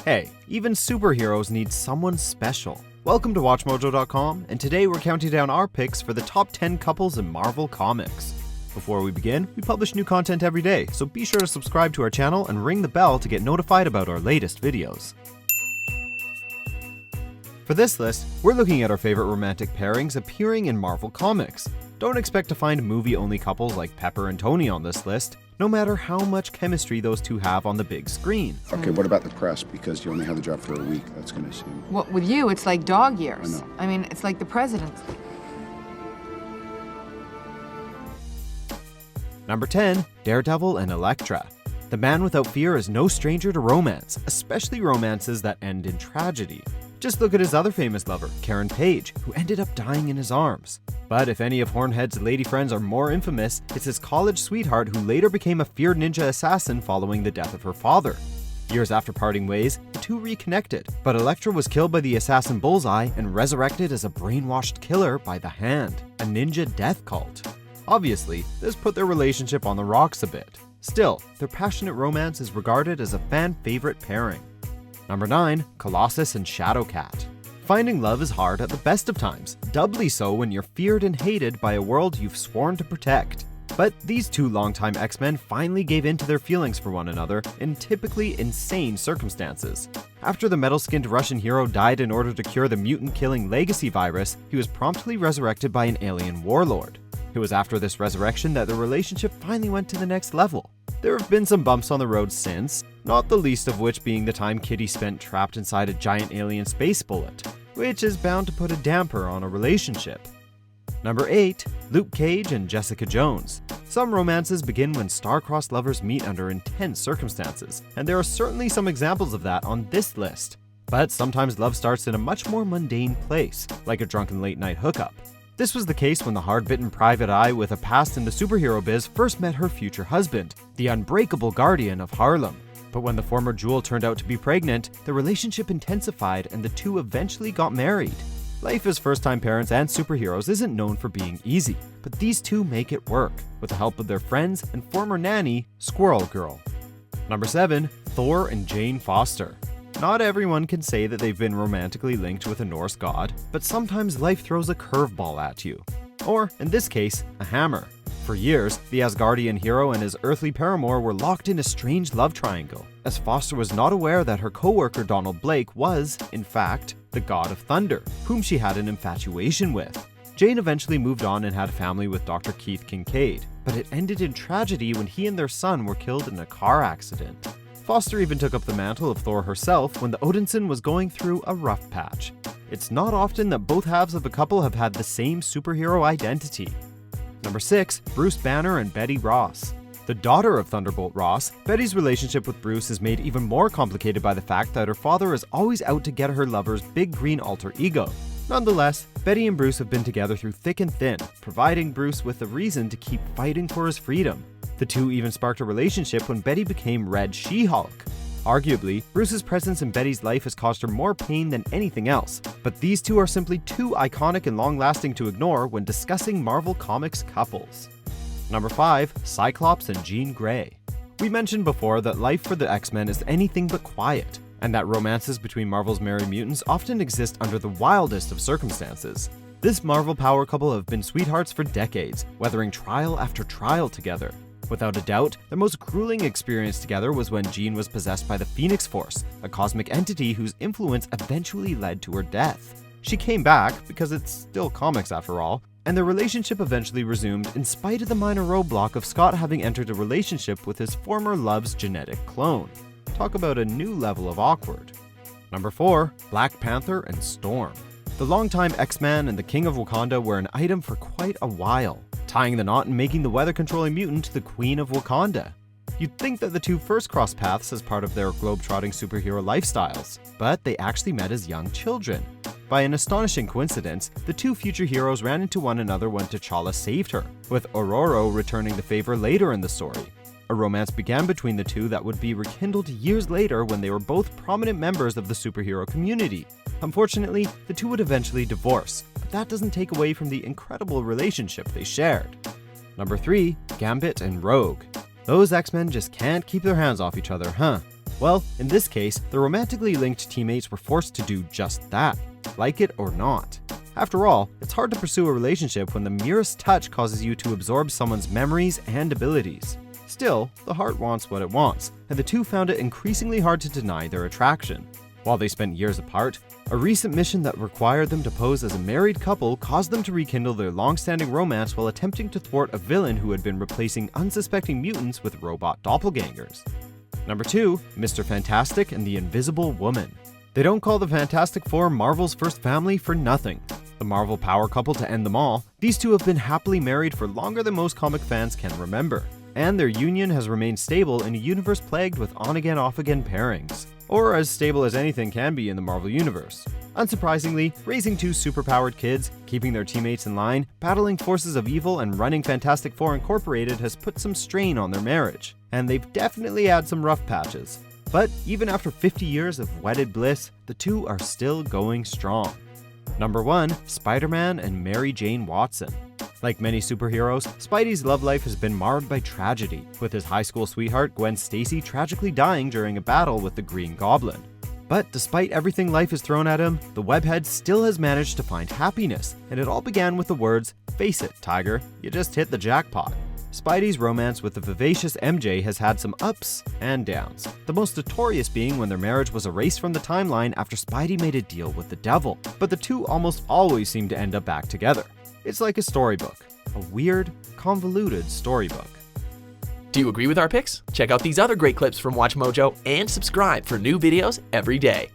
Hey, even superheroes need someone special. Welcome to WatchMojo.com, and today we're counting down our picks for the top 10 couples in Marvel Comics. Before we begin, we publish new content every day, so be sure to subscribe to our channel and ring the bell to get notified about our latest videos. For this list, we're looking at our favorite romantic pairings appearing in Marvel Comics. Don't expect to find movie-only couples like Pepper and Tony on this list, no matter how much chemistry those two have on the big screen. Okay, what about the press? Because you only have the job for a week. That's gonna seem... Well, with you, it's like dog years. I know. I mean, it's like the president's. Number 10, Daredevil and Elektra. The man without fear is no stranger to romance, especially romances that end in tragedy. Just look at his other famous lover, Karen Page, who ended up dying in his arms. But if any of Hornhead's lady friends are more infamous, it's his college sweetheart who later became a feared ninja assassin following the death of her father. Years after parting ways, the two reconnected, but Elektra was killed by the assassin Bullseye and resurrected as a brainwashed killer by the Hand, a ninja death cult. Obviously, this put their relationship on the rocks a bit. Still, their passionate romance is regarded as a fan-favorite pairing. Number 9, Colossus and Shadowcat. Finding love is hard at the best of times, doubly so when you're feared and hated by a world you've sworn to protect. But these two longtime X-Men finally gave in to their feelings for one another in typically insane circumstances. After the metal-skinned Russian hero died in order to cure the mutant-killing legacy virus, he was promptly resurrected by an alien warlord. It was after this resurrection that the relationship finally went to the next level. There have been some bumps on the road since, not the least of which being the time Kitty spent trapped inside a giant alien space bullet, which is bound to put a damper on a relationship. Number 8, Luke Cage and Jessica Jones. Some romances begin when star-crossed lovers meet under intense circumstances, and there are certainly some examples of that on this list. But sometimes love starts in a much more mundane place, like a drunken late-night hookup. This was the case when the hard-bitten private eye with a past in the superhero biz first met her future husband, the unbreakable guardian of Harlem. But when the former Jewel turned out to be pregnant, the relationship intensified and the two eventually got married. Life as first-time parents and superheroes isn't known for being easy, but these two make it work, with the help of their friends and former nanny, Squirrel Girl. Number 7, Thor and Jane Foster. Not everyone can say that they've been romantically linked with a Norse god, but sometimes life throws a curveball at you. Or, in this case, a hammer. For years, the Asgardian hero and his earthly paramour were locked in a strange love triangle, as Foster was not aware that her co-worker Donald Blake was, in fact, the god of thunder, whom she had an infatuation with. Jane eventually moved on and had a family with Dr. Keith Kincaid, but it ended in tragedy when he and their son were killed in a car accident. Foster even took up the mantle of Thor herself when the Odinson was going through a rough patch. It's not often that both halves of a couple have had the same superhero identity. Number 6, Bruce Banner and Betty Ross. The daughter of Thunderbolt Ross, Betty's relationship with Bruce is made even more complicated by the fact that her father is always out to get her lover's big green alter ego. Nonetheless, Betty and Bruce have been together through thick and thin, providing Bruce with a reason to keep fighting for his freedom. The two even sparked a relationship when Betty became Red She-Hulk. Arguably, Bruce's presence in Betty's life has caused her more pain than anything else, but these two are simply too iconic and long-lasting to ignore when discussing Marvel Comics couples. Number 5, Cyclops and Jean Grey. We mentioned before that life for the X-Men is anything but quiet, and that romances between Marvel's Merry Mutants often exist under the wildest of circumstances. This Marvel power couple have been sweethearts for decades, weathering trial after trial together. Without a doubt, their most grueling experience together was when Jean was possessed by the Phoenix Force, a cosmic entity whose influence eventually led to her death. She came back, because it's still comics after all, and their relationship eventually resumed in spite of the minor roadblock of Scott having entered a relationship with his former love's genetic clone. Talk about a new level of awkward. Number 4, Black Panther and Storm. The longtime X-Man and the King of Wakanda were an item for quite a while, tying the knot and making the weather-controlling mutant the Queen of Wakanda. You'd think that the two first crossed paths as part of their globe-trotting superhero lifestyles, but they actually met as young children. By an astonishing coincidence, the two future heroes ran into one another when T'Challa saved her, with Ororo returning the favor later in the story. A romance began between the two that would be rekindled years later when they were both prominent members of the superhero community. Unfortunately, the two would eventually divorce, but that doesn't take away from the incredible relationship they shared. Number 3, Gambit and Rogue. Those X-Men just can't keep their hands off each other, huh? Well, in this case, the romantically linked teammates were forced to do just that, like it or not. After all, it's hard to pursue a relationship when the merest touch causes you to absorb someone's memories and abilities. Still, the heart wants what it wants, and the two found it increasingly hard to deny their attraction. While they spent years apart, a recent mission that required them to pose as a married couple caused them to rekindle their long-standing romance while attempting to thwart a villain who had been replacing unsuspecting mutants with robot doppelgangers. Number 2, Mr. Fantastic and the Invisible Woman. They don't call the Fantastic Four Marvel's first family for nothing. The Marvel power couple to end them all, these two have been happily married for longer than most comic fans can remember, and their union has remained stable in a universe plagued with on-again, off-again pairings, or as stable as anything can be in the Marvel Universe. Unsurprisingly, raising two superpowered kids, keeping their teammates in line, battling forces of evil, and running Fantastic Four Incorporated has put some strain on their marriage, and they've definitely had some rough patches. But even after 50 years of wedded bliss, the two are still going strong. Number 1, Spider-Man and Mary Jane Watson. Like many superheroes, Spidey's love life has been marred by tragedy, with his high school sweetheart Gwen Stacy tragically dying during a battle with the Green Goblin. But despite everything life has thrown at him, the webhead still has managed to find happiness, and it all began with the words, "Face it, Tiger, you just hit the jackpot." Spidey's romance with the vivacious MJ has had some ups and downs, the most notorious being when their marriage was erased from the timeline after Spidey made a deal with the devil, but the two almost always seem to end up back together. It's like a storybook, a weird, convoluted storybook. Do you agree with our picks? Check out these other great clips from WatchMojo and subscribe for new videos every day.